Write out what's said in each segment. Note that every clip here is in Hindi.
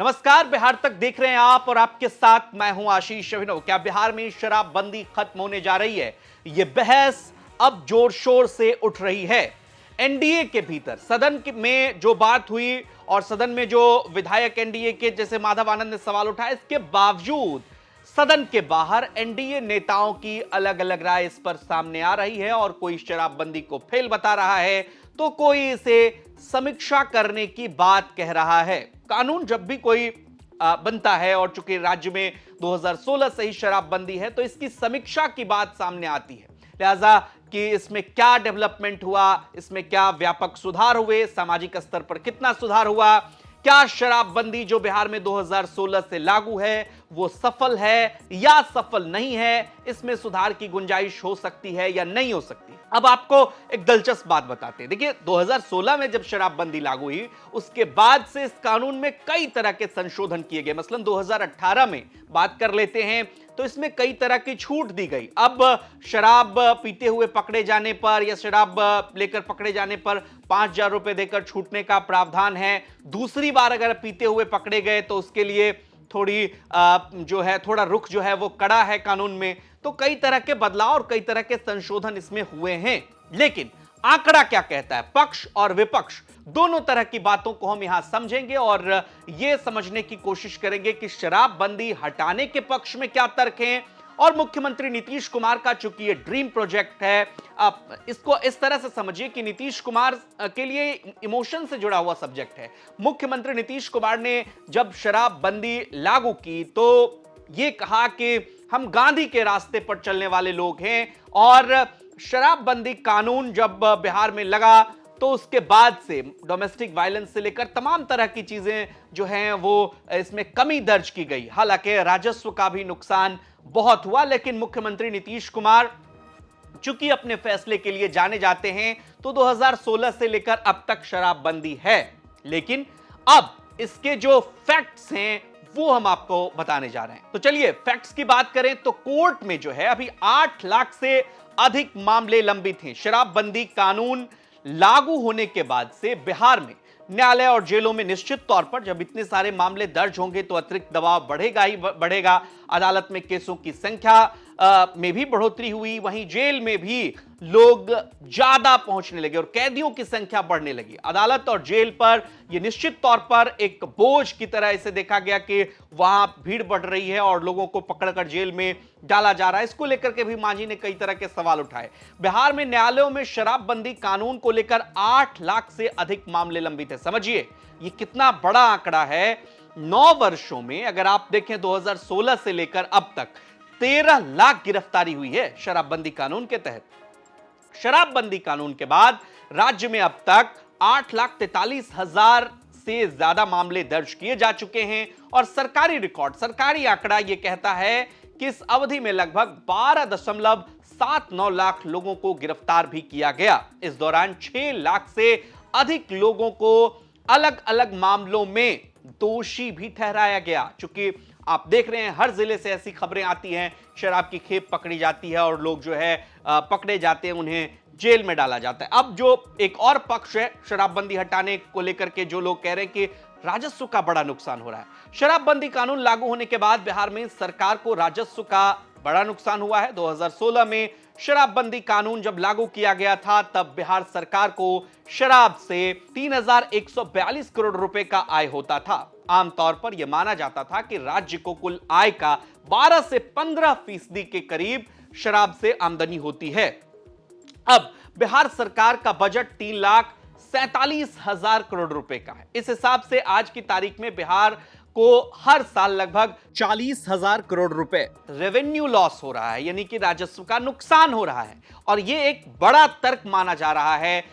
नमस्कार, बिहार तक देख रहे हैं आप और आपके साथ मैं हूं आशीष अभिनव। क्या बिहार में शराबबंदी खत्म होने जा रही है? यह बहस अब जोर शोर से उठ रही है। एनडीए के भीतर सदन में जो बात हुई और सदन में जो विधायक एनडीए के जैसे माधव आनंद ने सवाल उठाया, इसके बावजूद सदन के बाहर एनडीए नेताओं की अलग अलग राय इस पर सामने आ रही है और कोई शराबबंदी को फेल बता रहा है तो कोई इसे समीक्षा करने की बात कह रहा है। कानून जब भी कोई बनता है और चूंकि राज्य में 2016 से ही शराबबंदी है तो इसकी समीक्षा की बात सामने आती है। लिहाजा कि इसमें क्या डेवलपमेंट हुआ, इसमें क्या व्यापक सुधार हुए, सामाजिक स्तर पर कितना सुधार हुआ, क्या शराबबंदी जो बिहार में 2016 से लागू है वो सफल है या सफल नहीं है, इसमें सुधार की गुंजाइश हो सकती है या नहीं हो सकती। अब आपको एक दिलचस्प बात बताते हैं। देखिए, 2016 में जब शराबबंदी लागू हुई उसके बाद से इस कानून में कई तरह के संशोधन किए गए। मसलन 2018 में बात कर लेते हैं तो इसमें कई तरह की छूट दी गई। अब शराब पीते हुए पकड़े जाने पर या शराब लेकर पकड़े जाने पर 5,000 रुपए देकर छूटने का प्रावधान है। दूसरी बार अगर पीते हुए पकड़े गए तो उसके लिए थोड़ा रुख जो है वो कड़ा है कानून में। तो कई तरह के बदलाव और कई तरह के संशोधन इसमें हुए हैं। लेकिन आंकड़ा क्या कहता है? पक्ष और विपक्ष दोनों तरह की बातों को हम यहां समझेंगे और यह समझने की कोशिश करेंगे कि शराबबंदी हटाने के पक्ष में क्या तर्क हैं और मुख्यमंत्री नीतीश कुमार का चूंकि ये ड्रीम प्रोजेक्ट है, आप इसको इस तरह से समझिए कि नीतीश कुमार के लिए इमोशन से जुड़ा हुआ सब्जेक्ट है। मुख्यमंत्री नीतीश कुमार ने जब शराबबंदी लागू की तो ये कहा कि हम गांधी के रास्ते पर चलने वाले लोग हैं और शराबबंदी कानून जब बिहार में लगा तो उसके बाद से डोमेस्टिक वायलेंस से लेकर तमाम तरह की चीजें जो हैं वो इसमें कमी दर्ज की गई। हालांकि राजस्व का भी नुकसान बहुत हुआ, लेकिन मुख्यमंत्री नीतीश कुमार चूंकि अपने फैसले के लिए जाने जाते हैं तो 2016 से लेकर अब तक शराबबंदी है। लेकिन अब इसके जो फैक्ट्स हैं वो हम आपको बताने जा रहे हैं। तो चलिए फैक्ट्स की बात करें तो कोर्ट में जो है अभी 8 लाख से अधिक मामले लंबित हैं। शराबबंदी कानून लागू होने के बाद से बिहार में न्यायालय और जेलों में निश्चित तौर पर जब इतने सारे मामले दर्ज होंगे तो अतिरिक्त दबाव बढ़ेगा ही बढ़ेगा। अदालत में केसों की संख्या में भी बढ़ोतरी हुई, वहीं जेल में भी लोग ज्यादा पहुंचने लगे और कैदियों की संख्या बढ़ने लगी। अदालत और जेल पर यह निश्चित तौर पर एक बोझ की तरह इसे देखा गया कि वहां भीड़ बढ़ रही है और लोगों को पकड़कर जेल में डाला जा रहा है। इसको लेकर के भी मांझी ने कई तरह के सवाल उठाए। बिहार में न्यायालयों में शराबबंदी कानून को लेकर 8 लाख से अधिक मामले लंबित है। समझिए ये कितना बड़ा आंकड़ा है। 9 वर्षों में अगर आप देखें 2016 से लेकर अब तक 13 लाख गिरफ्तारी हुई है शराबबंदी कानून के तहत। शराबबंदी कानून के बाद राज्य में अब तक 8,43,000 से ज्यादा मामले दर्ज किए जा चुके हैं और सरकारी रिकॉर्ड, सरकारी आंकड़ा यह कहता है कि इस अवधि में लगभग 12.79 लाख लोगों को गिरफ्तार भी किया गया। इस दौरान 6 लाख से अधिक लोगों को अलग अलग मामलों में दोषी भी ठहराया गया। चूंकि आप देख रहे हैं हर जिले से ऐसी खबरें आती हैं, शराब की खेप पकड़ी जाती है और लोग जो है पकड़े जाते हैं, उन्हें जेल में डाला जाता है। अब जो एक और पक्ष है शराबबंदी हटाने को लेकर के, जो लोग कह रहे हैं कि राजस्व का बड़ा नुकसान हो रहा है। शराबबंदी कानून लागू होने के बाद बिहार में सरकार को राजस्व का बड़ा नुकसान हुआ है। 2016 में शराबबंदी कानून जब लागू किया गया था तब बिहार सरकार को शराब से 3,142 करोड़ रुपए का आय होता था। आमतौर पर यह माना जाता था कि राज्य को कुल आय का 12 से 15% के करीब शराब से आमदनी होती है। अब बिहार सरकार का बजट 3,47,000 करोड़ रुपए का है। इस हिसाब से आज की तारीख में बिहार को हर साल लगभग 40,000 करोड़ रुपए रेवेन्यू लॉस हो रहा है, यानी कि राजस्व का नुकसान हो रहा है। और यह एक बड़ा तर्क माना जा रहा है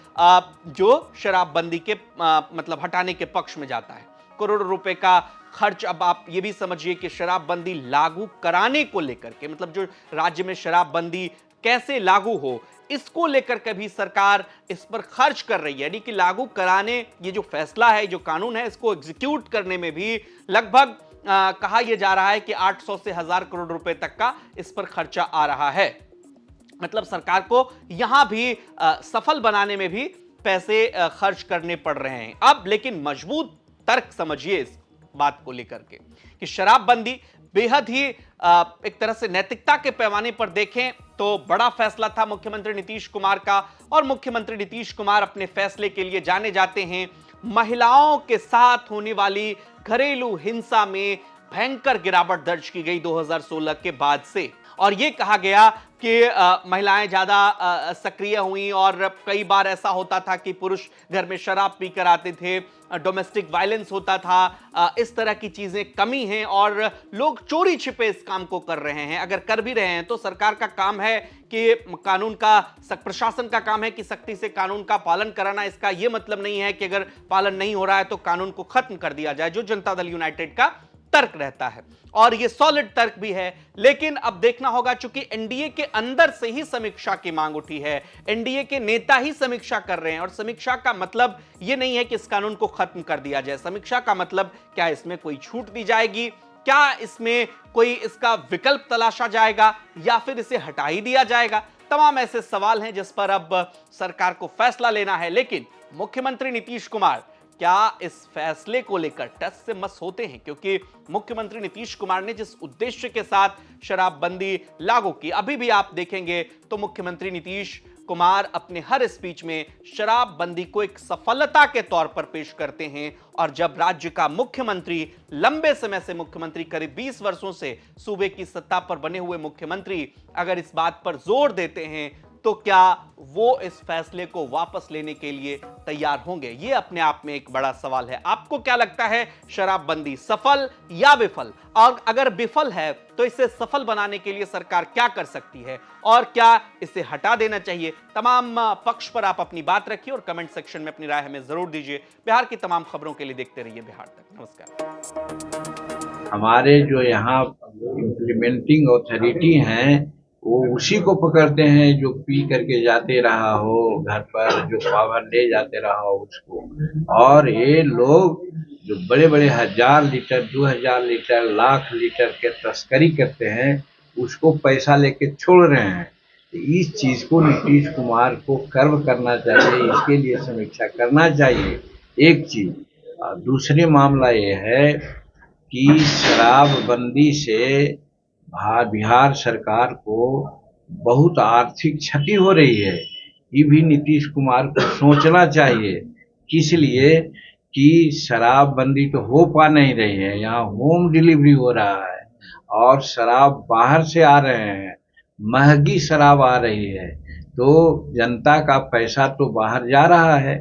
जो शराबबंदी के मतलब हटाने के पक्ष में जाता है। करोड़ रुपए का खर्च। अब आप ये भी समझिए कि शराबबंदी लागू कराने को लेकर के, मतलब जो राज्य में शराबबंदी कैसे लागू हो इसको लेकर के भी सरकार इस पर खर्च कर रही है। यानी कि लागू कराने, ये जो फैसला है, जो कानून है, इसको एग्जीक्यूट करने में भी लगभग कहा यह जा रहा है कि 800 से 1000 करोड़ रुपए तक का इस पर खर्चा आ रहा है। मतलब सरकार को यहां भी सफल बनाने में भी पैसे खर्च करने पड़ रहे हैं। अब लेकिन मजबूत तर्क समझिए, बात को लेकर के कि शराबबंदी बेहद ही एक तरह से नैतिकता के पैमाने पर देखें तो बड़ा फैसला था मुख्यमंत्री नीतीश कुमार का। और मुख्यमंत्री नीतीश कुमार अपने फैसले के लिए जाने जाते हैं। महिलाओं के साथ होने वाली घरेलू हिंसा में भयंकर गिरावट दर्ज की गई 2016 के बाद से, और यह कहा गया कि महिलाएं ज्यादा सक्रिय हुई और कई बार ऐसा होता था कि पुरुष घर में शराब पीकर आते थे, डोमेस्टिक वायलेंस होता था, इस तरह की चीजें कमी हैं और लोग चोरी छिपे इस काम को कर रहे हैं। अगर कर भी रहे हैं तो सरकार का काम है कि कानून का, प्रशासन का काम है कि सख्ती से कानून का पालन कराना। इसका यह मतलब नहीं है कि अगर पालन नहीं हो रहा है तो कानून को खत्म कर दिया जाए, जो जनता दल यूनाइटेड का तर्क रहता है और यह सॉलिड तर्क भी है। लेकिन अब देखना होगा, चूंकि एनडीए के अंदर से ही समीक्षा की मांग उठी है, एनडीए के नेता ही समीक्षा कर रहे हैं और समीक्षा का मतलब यह नहीं है कि इस कानून को खत्म कर दिया जाए। समीक्षा का मतलब क्या इसमें कोई छूट दी जाएगी, क्या इसमें कोई इसका विकल्प तलाशा जाएगा या फिर इसे हटा ही दिया जाएगा। तमाम ऐसे सवाल हैं जिस पर अब सरकार को फैसला लेना है। लेकिन मुख्यमंत्री नीतीश कुमार क्या इस फैसले को लेकर टस से मस होते हैं, क्योंकि मुख्यमंत्री नीतीश कुमार ने जिस उद्देश्य के साथ शराबबंदी लागू की, अभी भी आप देखेंगे तो मुख्यमंत्री नीतीश कुमार अपने हर स्पीच में शराबबंदी को एक सफलता के तौर पर पेश करते हैं। और जब राज्य का मुख्यमंत्री, लंबे समय से मुख्यमंत्री, करीब 20 वर्षों से सूबे की सत्ता पर बने हुए मुख्यमंत्री अगर इस बात पर जोर देते हैं तो क्या वो इस फैसले को वापस लेने के लिए तैयार होंगे? ये अपने आप में एक बड़ा सवाल है। आपको क्या लगता है, शराबबंदी सफल या विफल? और अगर विफल है तो इसे सफल बनाने के लिए सरकार क्या कर सकती है और क्या इसे हटा देना चाहिए? तमाम पक्ष पर आप अपनी बात रखिए और कमेंट सेक्शन में अपनी राय हमें जरूर दीजिए। बिहार की तमाम खबरों के लिए देखते रहिए बिहार तक। नमस्कार। हमारे जो यहाँ इम्प्लीमेंटिंग अथॉरिटी हैं वो उसी को पकड़ते हैं जो पी करके जाते रहा हो घर पर, जो पावर ले जाते रहा हो उसको। और ये लोग जो बड़े बड़े 1000 लीटर, 2000 लीटर, लाख लीटर के तस्करी करते हैं उसको पैसा लेके छोड़ रहे हैं। इस चीज को नीतीश कुमार को कर्व करना चाहिए, इसके लिए समीक्षा करना चाहिए, एक चीज। दूसरी मामला ये है कि शराबबंदी से बिहार सरकार को बहुत आर्थिक क्षति हो रही है। ये भी नीतीश कुमार को सोचना चाहिए, किस लिए कि शराबबंदी तो हो पा नहीं रही है, यहाँ होम डिलीवरी हो रहा है और शराब बाहर से आ रहे हैं, महंगी शराब आ रही है, तो जनता का पैसा तो बाहर जा रहा है।